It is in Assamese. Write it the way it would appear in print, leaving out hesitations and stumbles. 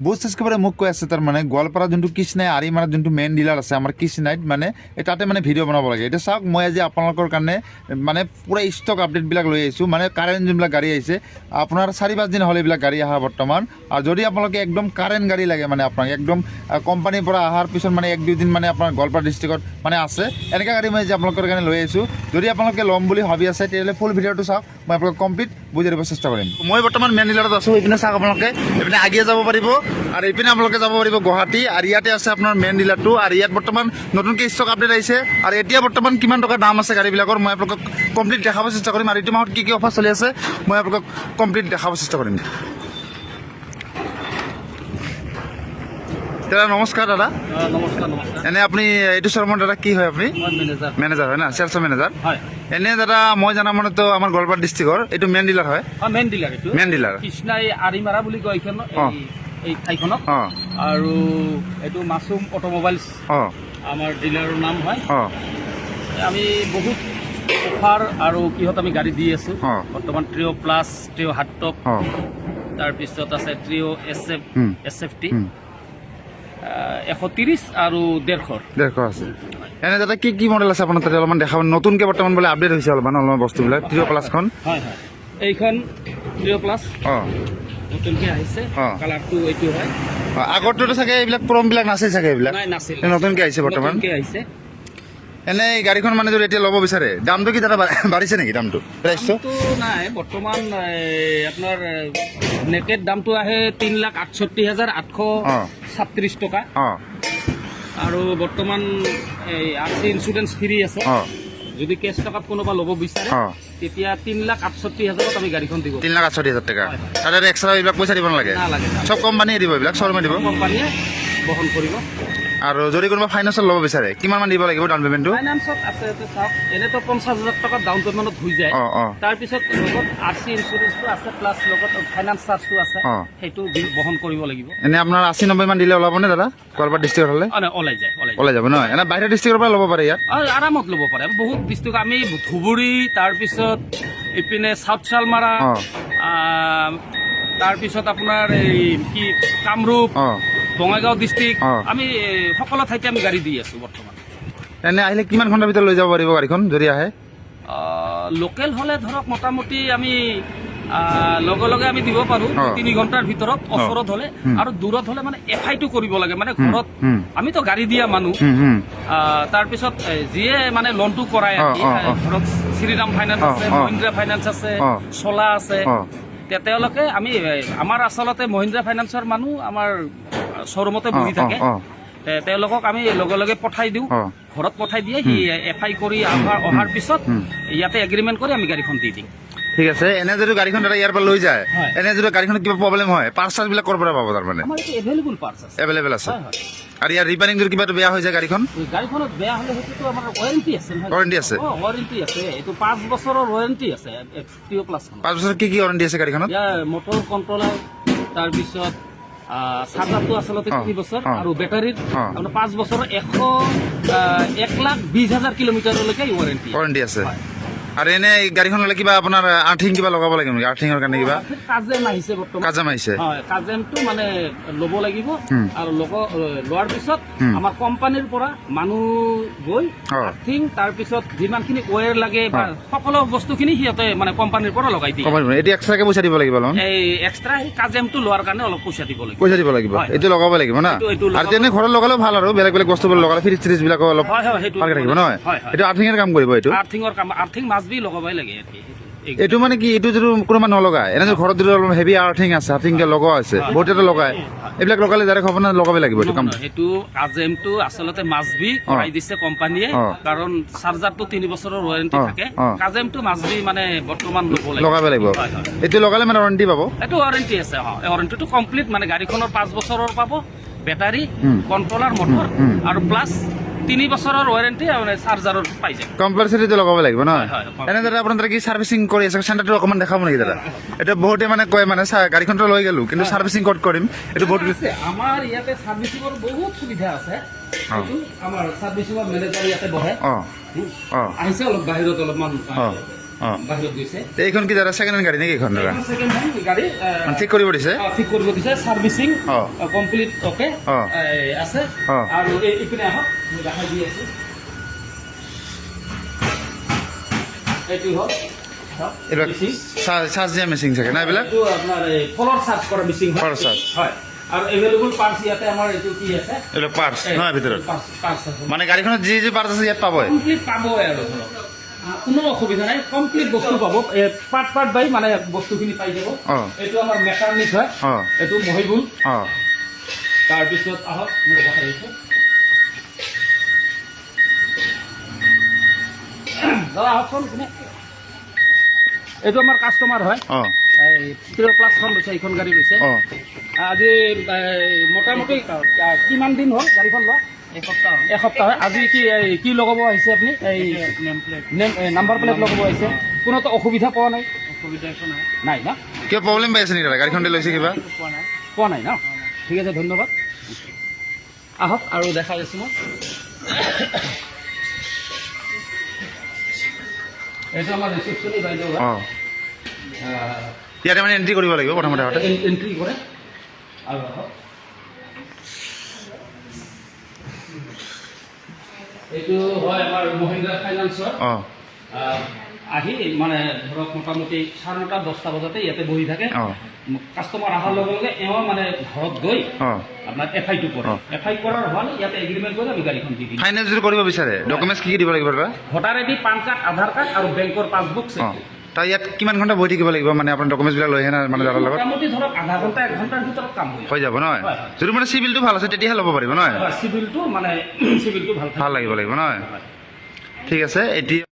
বহুত সাবস্ক্ৰাইবাৰে মোক কৈ আছে তাৰ মানে গোৱালপাৰা যোনটো কৃষ্ণাই আৰি মাৰা যোনটো মেইন ডিলাৰ আছে আমাৰ কৃষ্ণাইত মানে তাতে মানে ভিডিঅ' বনাব লাগে। এতিয়া চাওক মই আজি আপোনালোকৰ কাৰণে মানে পুৰা ষ্টক আপডেটবিলাক লৈ আহিছোঁ। মানে কাৰেণ্ট যোনবিলাক গাড়ী আহিছে আপোনাৰ 4-5 দিন হ'ল এইবিলাক গাড়ী অহা বৰ্তমান। আৰু যদি আপোনালোকে একদম কাৰেণ্ট গাড়ী লাগে মানে আপোনাক একদম কোম্পানীৰ পৰা অহাৰ পিছত মানে 1-2 দিন মানে আপোনাৰ গোৱালপাৰা ডিষ্ট্ৰিক্টত মানে আছে এনেকুৱা গাড়ী মই আজি আপোনালোকৰ কাৰণে লৈ আহিছোঁ। যদি আপোনালোকে ল'ম বুলি ভাবি আছে তেতিয়াহ'লে ফুল ভিডিঅ'টো চাওক, মই আপোনালোকক কমপ্লিট বুজাই দিব চেষ্টা কৰিম। মই বৰ্তমান মেইন ডিলাৰত আছোঁ। এইপিনে চাওক আপোনালোকে, এইপিনে আগিয়ে যাব পাৰিব আৰু এইপিনে আপোনালোকে যাব পাৰিব গুৱাহাটী। আৰু ইয়াতে আছে আপোনাৰ মেইন ডিলাৰটো। আৰু ইয়াত বৰ্তমান নতুনকৈ ষ্টক আপডেট আহিছে আৰু এতিয়া বৰ্তমান কিমান টকা দাম আছে গাড়ীবিলাকৰ মই আপোনালোকক কমপ্লিট দেখাব চেষ্টা কৰিম। আৰু এইটো মাহত কি কি অফাৰ চলি আছে মই আপোনালোকক কমপ্লিট দেখাব চেষ্টা কৰিম। দাদা নমস্কাৰ। দাদা নমস্কাৰ। এনে আপুনি এইটো শৰ্মাৰ দাদা কি হয়? আপুনি মেনেজাৰ হয় না, চেলছৰ মেনেজাৰ? এনে দাদা মই জানা মানেতো আমাৰ গোৱালপাৰা ডিষ্ট্ৰিক্টৰ এইটো মেইন ডিলাৰ হয়? মেইন ডিলাৰ কৃষ্ণাই আৰিমাৰা বুলি কয় এইখন এই ঠাইখনক। আৰু এইটো মাছৰুম অট'মোবাইলছ আমাৰ ডিলাৰৰ নাম হয়। আমি বহুত অফাৰ আৰু কিহত আমি গাড়ী দি আছোঁ বৰ্তমান। ট্ৰিঅ' প্লাছ, ট্ৰিঅ' হাৰ্ডটপ, তাৰপিছত আছে ট্ৰিঅ' SF-T 130 আৰু 150 আছে। এনে দাদা কি কি মডেল আছে আপোনাৰ তাতে অলপমান দেখাব? নতুনকৈ বৰ্তমান বোলে আপডেট হৈছে অলপমান বস্তুবিলাক। ট্ৰিঅ' প্লাছখন হয় এইখন ট্ৰিঅ' প্লাছ নতুনকৈ আহিছে। কালাৰটো এইটো হয়। আগৰটোতো চাগে এইবিলাক প্ৰমবিলাক নাছিল চাগে, এইবিলাক নাছিল, নতুনকৈ আহিছে বৰ্তমান। আহিছে। এনে এই গাড়ীখন মানে যদি এতিয়া ল'ব বিচাৰে দামটো কি দাদা বাঢ়িছে নেকি? দামটো প্ৰাইচটো নাই বৰ্তমান আপোনাৰ নেকেট দামটো আহে 3,68,836 টকা। আৰু বৰ্তমান এই RC ইঞ্চুৰেঞ্চ ফ্ৰী আছে। যদি কেছ টকাত কোনোবা ল'ব বিচাৰে তেতিয়া 3,68,000 আমি গাড়ীখন দিব। 3,68,000 টকা। তাতে এক্সট্ৰা এইবিলাক পইচা দিব নালাগে, চব কোম্পানীয়ে দিব, এইবিলাক শ্বৰুমে দিব, কোম্পানীয়ে বহন কৰিব। আৰু যদি কোনোবা ফাইনেন্সত ল'ব বিচাৰে কিমান মান দিব লাগিব ডাউন পেমেণ্টটো? ফাইনেন্সত আছে চাওক, এনেতো 50,000 টকা ডাউন পেমেণ্টত হৈ যায়। তাৰপিছত লগত RC ইঞ্চুৰেঞ্চটো আছে, প্লাছ লগত ফাইনেন্স চাৰ্জটো আছে, সেইটো বহন কৰিব লাগিব। এনে আপোনাৰ 80-90 মান দিলে ওলাবনে দাদা গোৱালপাৰা ডিষ্ট্ৰিক্টত হ'লে? ওলাই যাব নহয়? এনে বাহিৰৰ ডিষ্ট্ৰিক্টৰ পৰা ল'ব পাৰে ইয়াত? আৰামত ল'ব পাৰে। বহুত ডিষ্ট্ৰিক্ট আমি ধুবুৰী, তাৰপিছত ইপিনে চাউথ চালমাৰা, তাৰপিছত আপোনাৰ এই কি কামৰূপ, বঙাইগাঁও ডিষ্ট্ৰিক্ট, আমি সকলো ঠাইতে আমি গাড়ী দি আছোঁ বৰ্তমান। এনে আহিলে কিমান ঘণ্টাৰ ভিতৰত লৈ যাব পাৰিব গাড়ীখন যদি আহে? লোকেল হ'লে ধৰক মোটামুটি আমি লগে লগে আমি দিব পাৰোঁ 3 ঘণ্টাৰ ভিতৰত, ওচৰত হ'লে। আৰু দূৰত হ'লে মানে FI-টো কৰিব লাগে, মানে ঘৰত আমিতো গাড়ী দিয়া মানুহ। তাৰপিছত যিয়ে মানে লোনটো কৰাই ধৰক শ্ৰীৰাম ফাইনেন্স আছে, মহিন্দ্ৰা ফাইনেন্স আছে, চলা আছে, তেওঁলোকে আমি আমাৰ আচলতে মহিন্দ্ৰা ফাইনেন্সৰ মানুহ আমাৰ শ্বৰুমতে বহি থাকে। তেওঁলোকক আমি লগে লগে পঠাই দিওঁ, ঘৰত পঠাই দিয়ে। সি FI কৰি অহাৰ পিছত ইয়াতে এগ্ৰিমেণ্ট কৰি আমি গাড়ীখন দি দিম। ঠিক আছে। এনে যদি গাড়ীখন দাদা ইয়াৰ পৰা লৈ যায়, এনে যদি গাড়ীখনত কিবা প্ৰব্লেম হয় পাৰ্টছ চাৰ্চবিলাক ক'ৰ পৰা পাব? তাৰমানে এভেইলেবল আছে। আৰু ইয়াৰ ৰিপেয়াৰিং যদি কিবা বেয়া হৈ যায় গাড়ীখনত বেয়া হ'লে সেইটোতো আমাৰ ৱাৰেণ্টি আছে। ৱাৰেণ্টি আছে? ৱাৰেণ্টি আছে, এইটো 5 বছৰৰ ৱাৰেণ্টি আছে। ট্ৰিঅ' প্লাছ 5 বছৰ কি কি ৱাৰেণ্টি আছে গাড়ীখনত? মটৰ কণ্ট্ৰলাৰ, তাৰপিছত চাৰ্জাৰটো আচলতে 3 বছৰ, আৰু বেটাৰীৰ 5 বছৰৰ 1,20,000 কিলোমিটাৰলৈকে ৱাৰেণ্টি আছে। আৰু এনে গাড়ীখন হ'লে কিবা আপোনাৰ আৰ্থিং কিবা লগাব লাগিব নেকি? আৰ্থিঙৰ কাৰণে কিবা কাজেম আহিছে বৰ্তমান। কাজেমটো মানে ল'ব লাগিব। আৰু লোৱাৰ পিছত আমাৰ কোম্পানীৰ পৰা মানুহ গৈ আৰ্থিং, তাৰপিছত যিমানখিনি ৱায়াৰ লাগে বা সকলো বস্তুখিনি সিহঁতে মানে কোম্পানীৰ পৰা লগাই দিয়ে। এতিয়া এক্সট্ৰাকে পইচা দিব লাগিব? এই এক্সট্ৰা কাজেমটো লোৱাৰ কাৰণে অলপ পইচা দিব লাগিব। এইটো লগাব লাগিব না? আৰু তেনে ঘৰত লগালেও ভাল, আৰু বেলেগ বেলেগ বস্তুবোৰ লগালে ফ্ৰিজ ত্ৰিজ বিলাকো অলপ ভালকে থাকিব নহয়? এইটো আৰ্থিঙৰ কাম কৰিব। এইটো আৰ্থিঙৰ কাম, আৰ্থিং মাছবি লগাবই লাগে। এইটো মানে কি, এইটো যদি কোনোবা নলগায়, এনে ঘৰত যদি অলপ হেভি আৰ্থিং আছে, আৰ্থিং লগোৱা আছে, বহুতেতো লগায়, এইবিলাক লগালে ডাইৰেক্ট আপোনাৰ লগাবই লাগিব এইটো কাম। সেইটো কাজেমটো আচলতে মাছবি কৰাই দিছে কোম্পানীয়ে, কাৰণ চাৰ্জাৰটো 3 বছৰৰ ৱাৰেণ্টি থাকে। কাজেমটো মাছবি মানে বৰ্তমান লগাবই লাগিব। এইটো লগালে মানে ৱাৰেণ্টি পাব? এইটো ৱাৰেণ্টি আছে। ৱাৰেণ্টিটো কমপ্লিট, মানে গাড়ীখনৰ 5 বছৰৰ পাব, বেটাৰী, কণ্ট্ৰলাৰ, মটৰ, আৰু প্লাছ 3 বছৰৰ ৱাৰেণ্টি চাৰ্জাৰৰ পাই যায়। কম্পালচৰিটো লগাব লাগিব নহয়? এনে দাদা আপোনাৰ কি চাৰ্ভিচিং কৰি আছে? চেণ্টাৰটো অকণমান দেখাব নেকি দাদা? এইটো বহুতে মানে কয় মানে গাড়ীখনটো লৈ গ'লো কিন্তু চাৰ্ভিচিং ক'ত কৰিম? এইটো বহুত আমাৰ ইয়াতে চাৰ্ভিচিঙৰ বহুত সুবিধা আছে। আমাৰ চাৰ্ভিচিঙৰ মেনেজাৰ ইয়াতে বহে। আহিছে অলপ বাহিৰত অলপমান অঁ। বাহিৰত গৈছে তে এইখন কি দাদা ছেকেণ্ড হেণ্ড গাড়ী নেকি এইখন দাদা ছেকেণ্ড হেণ্ড গাড়ী মানে ঠিক কৰিব দিছে ঠিক কৰিব দিছে চাৰ্ভিচিং অঁ। কমপ্লিট অ'কে অঁ। আছে অঁ। আৰু এইপিনে আহক মই দেখাই দি আছোঁ এইটো হ'ল এইবিলাক চাৰ্জ দিয়া মেচিন চাগে না এইবিলাক এইটো আপোনাৰ কলৰ চাৰ্জ কৰা মেচিন কলৰ চাৰ্জ। হয় আৰু এভেইলেবল পাৰ্টছ ইয়াতে আমাৰ এইটো কি আছে এইবিলাক পাৰ্টছ নহয় ভিতৰত পাৰ্টছ আছে মানে গাড়ীখনত যি যি পাৰ্টছ আছে ইয়াত পাবই কমপ্লিট পাবই আৰু ধৰক কোনো অসুবিধা নাই কমপ্লিট বস্তু পাব পাৰ্ট বাই মানে বস্তুখিনি পাই যাব অঁ। এইটো আমাৰ মেকানিক হয় অঁ। এইটো মহিবুল অঁ। তাৰপিছত আহক মই দেখাই দিছোঁ দাদা আহকচোন কোনে এইটো আমাৰ কাষ্টমাৰ হয় অঁ। এই প্ৰিয় ক্লাছখন লৈছে এইখন গাড়ী লৈছে অঁ। আজি মোটামুটি কিমান দিন হ'ল গাড়ীখন লোৱা এসপ্তাহ হয় আজি কি লগাব আহিছে আপুনি এই নাম্বাৰ প্লেট লগাব আহিছে কোনোতো অসুবিধা পোৱা নাই অসুবিধা একো নাই না কিবা প্ৰব্লেম পাই আছে নেকি দাদা গাড়ীখন লৈছে কিবা পোৱা নাই ন ঠিক আছে ধন্যবাদ আহক আৰু দেখাই আছোঁ মই এইটো আমাৰ ৰিচিপশ্যনি বাইদেউ হয় অঁ। ইয়াতে মানে এণ্ট্ৰি কৰিব লাগিব প্ৰথমতে আগতে এন্ট্ৰি কৰে আৰু আহক এইটো হয় আমাৰ মহিন্দ্ৰা ফাইনেন্সৰ অঁ। আহি মানে ধৰক মোটামুটি 9:30 10টা বজাতে ইয়াতে বহি থাকে অঁ। কাষ্টমাৰ অহাৰ লগে লগে এওঁ মানে ঘৰত গৈ অঁ। আপোনাৰ FI টো কৰে অঁ। FI কৰাৰ হ'ল ইয়াতে এগ্ৰিমেণ্ট কৰি আমি গাড়ীখন দি দিম ফাইনেন্স যদি কৰিব বিচাৰে ডকুমেণ্টছ কি কি দিব লাগিব দাদা ভোটাৰ ID পান কাৰ্ড আধাৰ কাৰ্ড আৰু বেংকৰ পাছবুক অঁ। তাৰ ইয়াত কিমান ঘণ্টা বহি থাকিব লাগিব মানে আপোনাৰ ডকুমেণ্টছবিলাক লৈ আহে না মানে দাদাৰ লগত মোটামুটি ধৰক আধা ঘণ্টা 1 ঘণ্টাৰ ভিতৰত কাম হৈ হৈ যাব নহয় হয়। যদি মানে চিভিলটো ভাল আছে তেতিয়াহে ল'ব পাৰিব নহয় চিভিলটো মানে চিভিলটো ভাল ভাল লাগিব নহয় ঠিক আছে এতিয়া